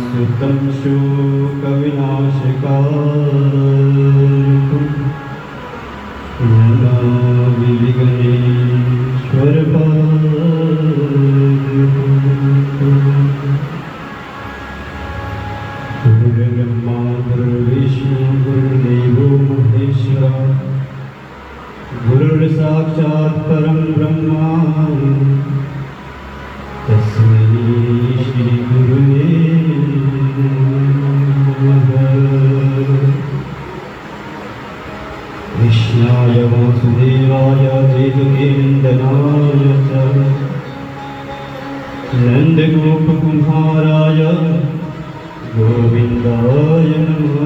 सुतं शोकविनाशकारकं नमामि विघ्नेश्वरपादपङ्कजं। गुरुर्ब्रह्मा गुरुर्विष्णु गुरुर्देवो महेश्वरः गुरुर्साक्षात् परं ब्रह्म तस्मै श्री गुरुवे नमः। कृष्णाय वासुदेवाय देवकीनन्दनाय च नन्दगोपकुमाराय गोविन्दाय नमो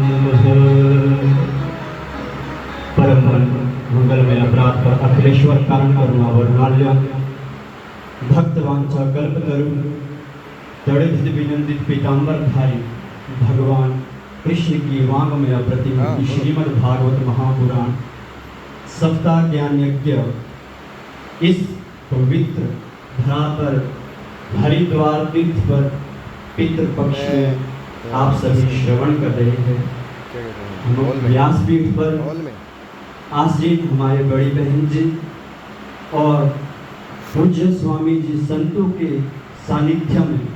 नमः। परम मंगलमय अपराध पर अखिलेश्वर कारण करुणा वर्णाल्य भक्तवांछा कल्पतरु तड़ित विनंदित पीतांबर धारी भगवान कृष्ण की वांगमय प्रतिमा श्रीमद् भागवत महापुराण सप्ताह ज्ञान यज्ञ इस पवित्र धरा पर हरिद्वार तीर्थ पर पितृपक्ष में आप सभी श्रवण कर रहे हैं। हम व्यासपीठ पर आसीन हमारे बड़ी बहन जी और पूज्य स्वामी जी संतों के सानिध्य में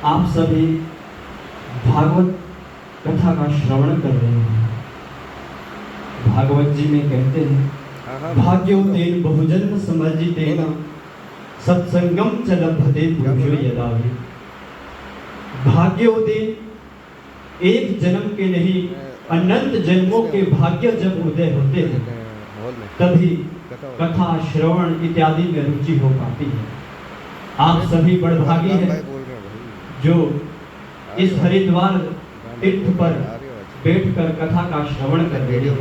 आप सभी भागवत कथा का श्रवण कर रहे हैं। भागवत जी में कहते हैं भाग्योतेन बहुजन्म समर्जितेन सत्संगम च लभते पुरुषो यदा हि। भाग्योतेन एक जन्म के नहीं अनंत जन्मों के भाग्य जब उदय होते हैं तभी कथा श्रवण इत्यादि में रुचि हो पाती है। आप सभी बड़भागी हैं जो इस हरिद्वार तीर्थ पर बैठकर कथा का श्रवण कर रहे हैं।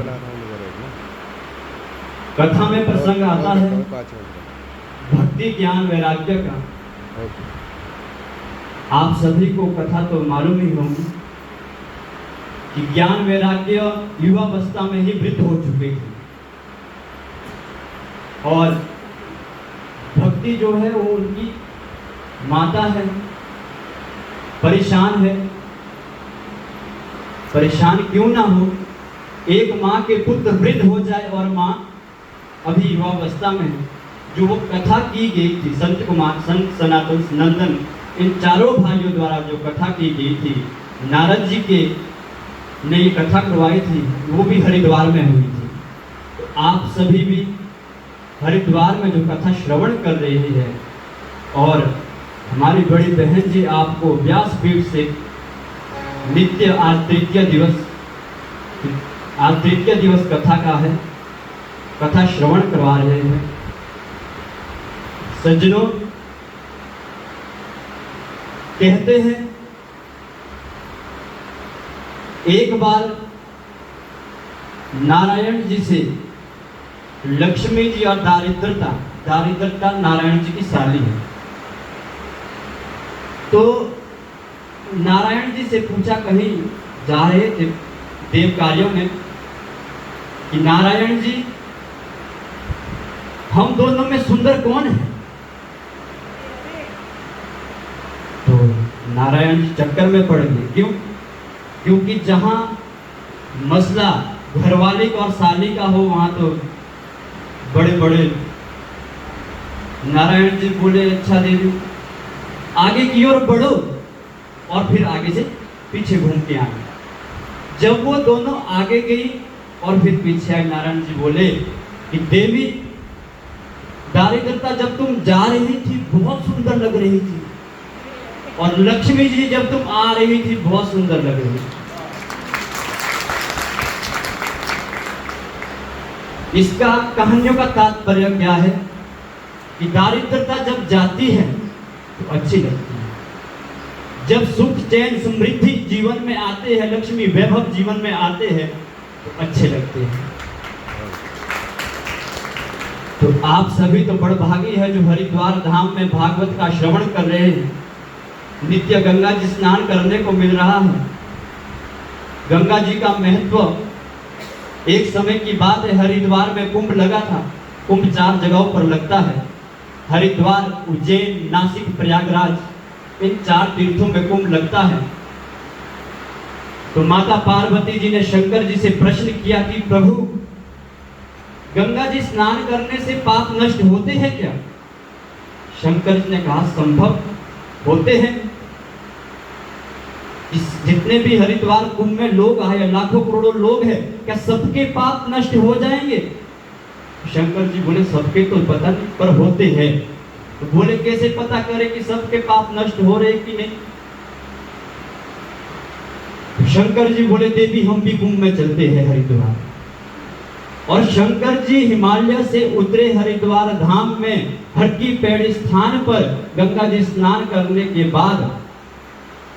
कथा में प्रसंग आता है भक्ति ज्ञान वैराग्य का। आप सभी को कथा तो मालूम ही होगी कि ज्ञान वैराग्य युवावस्था में ही वृद्ध हो चुके थे और भक्ति जो है वो उनकी माता है, परेशान है। परेशान क्यों ना हो, एक माँ के पुत्र वृद्ध हो जाए और माँ अभी युवावस्था में है। जो वो कथा की गई थी संत कुमार, संत सनातन, नंदन, इन चारों भाइयों द्वारा जो कथा की गई थी, नारद जी के ने ये कथा करवाई थी, वो भी हरिद्वार में हुई थी। तो आप सभी भी हरिद्वार में जो कथा श्रवण कर रहे हैं और हमारी बड़ी बहन जी आपको व्यासपीठ से नित्य आज तृतीय दिवस कथा का है, कथा श्रवण करवा रहे हैं। सज्जनों, कहते हैं एक बार नारायण जी से लक्ष्मी जी और दारिद्रता नारायण जी की साली है। तो नारायण जी से पूछा, कहीं जा रहे थे देव कार्यों में, कि नारायण जी हम दोनों में सुंदर कौन है? तो नारायण जी चक्कर में पड़ गए। क्यों? क्योंकि जहां मसला घरवाले का और साली का हो वहां तो बड़े बड़े। नारायण जी बोले, अच्छा देवी आगे की ओर बढ़ो, और फिर आगे से पीछे घूम के आए। जब वो दोनों आगे गई और फिर पीछे आए, नारायण जी बोले कि देवी दारिद्रता जब तुम जा रही थी बहुत सुंदर लग रही थी, और लक्ष्मी जी जब तुम आ रही थी बहुत सुंदर लग रही थी। इसका कहानियों का तात्पर्य क्या है कि दारिद्रता जब जाती है तो अच्छी लगती है, जब सुख चैन समृद्धि जीवन में आते हैं, लक्ष्मी वैभव जीवन में आते हैं तो अच्छे लगते हैं। तो आप सभी तो बड़भागी है जो हरिद्वार धाम में भागवत का श्रवण कर रहे हैं। नित्य गंगा जी स्नान करने को मिल रहा है, गंगा जी का महत्व, एक समय की बात है, हरिद्वार में कुंभ लगा था। कुंभ 4 जगहों पर लगता है, हरिद्वार, उज्जैन, नासिक, प्रयागराज, इन 4 तीर्थों में कुंभ लगता है। तो माता पार्वती जी ने शंकर जी से प्रश्न किया कि प्रभु, गंगा जी स्नान करने से पाप नष्ट होते हैं क्या? शंकर जी ने कहा संभव होते हैं। जितने भी हरिद्वार कुंभ में लोग आए, लाखों करोड़ों लोग हैं, क्या सबके पाप नष्ट हो जाएंगे? शंकर जी बोले सबके तो पता नहीं, पर होते हैं। तो बोले कैसे पता करें कि सबके पाप नष्ट हो रहे कि नहीं? तो शंकर जी बोले देवी हम भी कुंभ में चलते हैं हरिद्वार। और शंकर जी हिमालय से उतरे हरिद्वार धाम में हर की पैड़ी स्थान पर गंगा जी स्नान करने के बाद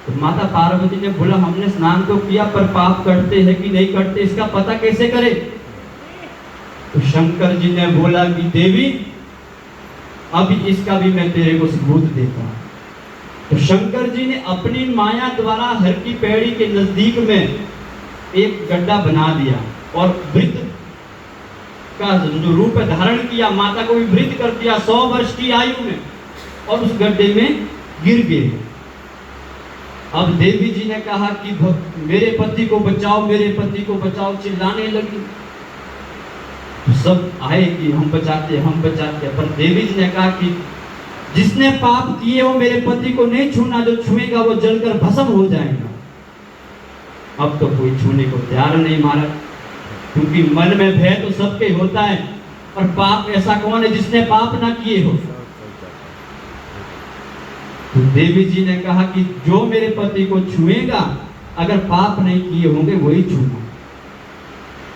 तो माता पार्वती ने बोला हमने स्नान तो किया, पर पाप कटते हैं कि नहीं कटते इसका पता कैसे करें? तो शंकर जी ने बोला कि देवी अब इसका भी मैं तेरे को सबूत देता हूं। तो शंकर जी ने अपनी माया द्वारा हर की पैड़ी के नजदीक में एक गड्ढा बना दिया और वृत्त का जो रूप धारण किया, माता को भी वृत्त कर दिया 100 वर्ष की आयु में, और उस गड्ढे में गिर गए। अब देवी जी ने कहा कि मेरे पति को बचाओ, मेरे पति को बचाओ, चिल्लाने लगी। तो सब आए कि हम बचाते हम बचाते, पर देवी जी ने कहा कि जिसने पाप किए वो मेरे पति को नहीं छूना, जो छुएगा वो जलकर भस्म हो जाएगा। अब तो कोई छूने को तैयार नहीं मारा, क्योंकि मन में भय तो सबके होता है, और पाप ऐसा कौन है जिसने पाप ना किए हो? तो देवी जी ने कहा कि जो मेरे पति को छुएगा, अगर पाप नहीं किए होंगे वही छूना।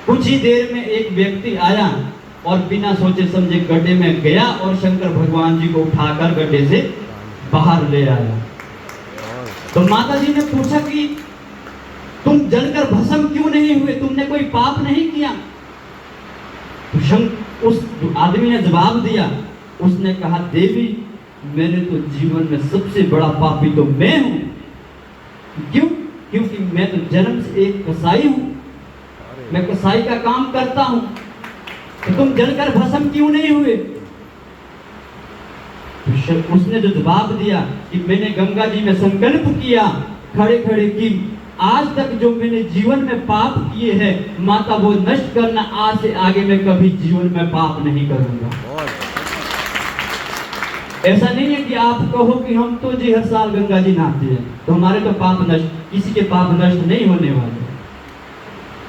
कुछ ही देर में एक व्यक्ति आया और बिना सोचे समझे गड्ढे में गया और शंकर भगवान जी को उठाकर गड्ढे से बाहर ले आया। तो माता जी ने पूछा कि तुम जलकर भस्म क्यों नहीं हुए, तुमने कोई पाप नहीं किया? तो उस आदमी ने जवाब दिया, उसने कहा देवी मैंने तो जीवन में सबसे बड़ा पापी तो मैं हूं। क्यों? क्योंकि मैं तो जन्म से एक कसाई हूं, मैं कसाई का काम करता हूं। तो तुम जलकर भस्म क्यों नहीं हुए? तो उसने जो जवाब दिया कि मैंने गंगा जी में संकल्प किया खड़े खड़े कि आज तक जो मैंने जीवन में पाप किए हैं माता वो नष्ट करना, आज से आगे मैं कभी जीवन में पाप नहीं करूंगा। ऐसा नहीं है कि आप कहो कि हम तो जी हर साल गंगा जी नहाते हैं तो हमारे तो पाप नष्ट, किसी के पाप नष्ट नहीं होने वाले।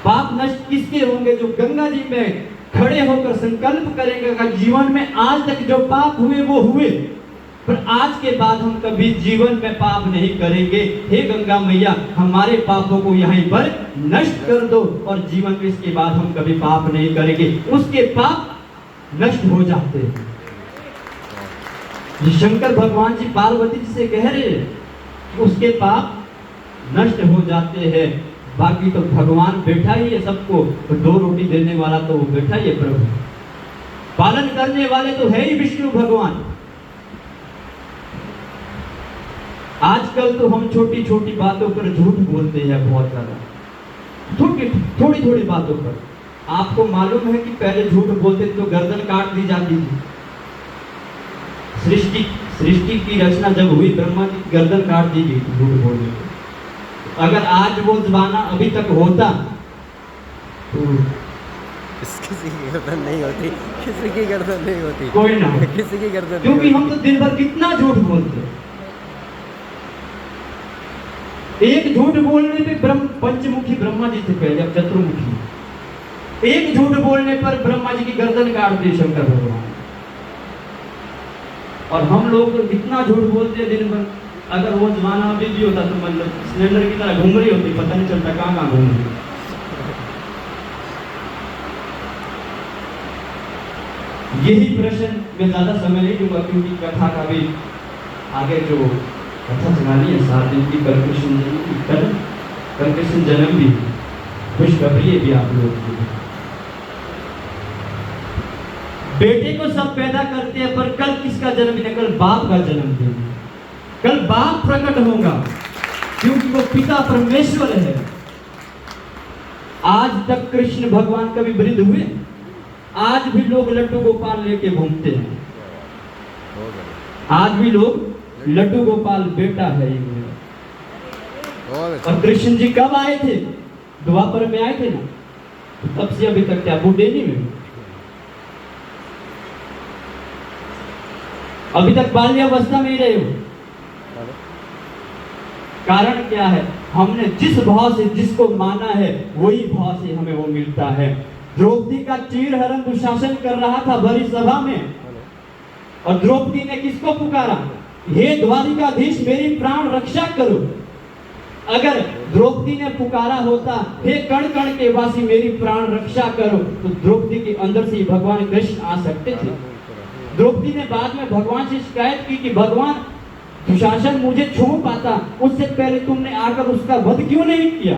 पाप नष्ट किसके होंगे? जो गंगा जी में खड़े होकर संकल्प करेंगे कि जीवन में आज तक जो पाप हुए वो हुए, पर आज के बाद हम कभी जीवन में पाप नहीं करेंगे। हे गंगा मैया हमारे पापों को यहीं पर नष्ट कर दो और जीवन में इसके बाद हम कभी पाप नहीं करेंगे। उसके पाप नष्ट हो जाते हैं। शंकर भगवान जी पार्वती जी से कह रहे हैं उसके पाप नष्ट हो जाते हैं। बाकी तो भगवान बैठा ही है सबको, तो 2 रोटी देने वाला तो वो बैठा ही है प्रभु, पालन करने वाले तो है ही विष्णु भगवान। आजकल तो हम छोटी छोटी बातों पर झूठ बोलते हैं बहुत ज्यादा, थोड़ी थोड़ी बातों पर। आपको मालूम है कि पहले झूठ बोलते तो गर्दन काट दी जाती थी। सृष्टि की रचना जब हुई ब्रह्मा की गर्दन काट दी गई झूठ बोलने को। अगर आज वो जमाना अभी तक होता तो किसी की गर्दन नहीं होती, किसी की गर्दन नहीं होती, कोई ना किसी की गर्दन, क्योंकि हम तो दिन भर कितना झूठ बोलते हैं। एक झूठ बोलने पे पंचमुखी ब्रह्मा जी थे पहले, अब चतुर्मुखी। एक झूठ बोलने पर ब्रह्मा जी की गर्दन काट दी शंकर भगवान। और हम लोग इतना झूठ बोलते हैं दिन भर। अगर वो जमाना अभी भी होता तो मतलब सिलेंडर की तरह घूम रही होती, पता नहीं चलता कहाँ घूम रही। यही प्रश्न मैं ज्यादा समय नहीं दूंगा क्योंकि कथा का भी आगे जो कथा सुनानी है 7 दिन की, कल कृष्ण जन्म भी, खुशखबरी भी आप लोग की। बेटे को सब पैदा करते हैं पर कल किसका जन्मदिन है? कल बाप का जन्मदिन है। कल बाप प्रकट होगा क्योंकि वो पिता परमेश्वर है। आज तक कृष्ण भगवान कभी वृद्ध हुए? आज भी लोग लड्डू गोपाल लेके घूमते हैं। हो गया। आज भी लोग लड्डू गोपाल बेटा है ये मेरा। बहुत अच्छा। और कृष्ण जी कब आए थे? द्वापर में आए थे ना, तो तब से अभी तक क्या बुढ़ेनी में? अभी तक बाल्यावस्था में ही रहे हो। कारण क्या है? हमने जिस भाव से जिसको माना है वही भाव से हमें वो मिलता है। द्रौपदी का चीर हरण दुशासन कर रहा था भरी सभा में, और द्रौपदी ने किसको पुकारा? हे द्वारिकाधीश मेरी प्राण रक्षा करो। अगर द्रौपदी ने पुकारा होता हे कण कण के वासी मेरी प्राण रक्षा करो, तो द्रौपदी के अंदर से भगवान कृष्ण आ सकते थे। द्रौपदी ने बाद में भगवान से शिकायत की कि भगवान दुशासन मुझे छू पाता, उससे पहले तुमने आकर उसका वध क्यों नहीं किया?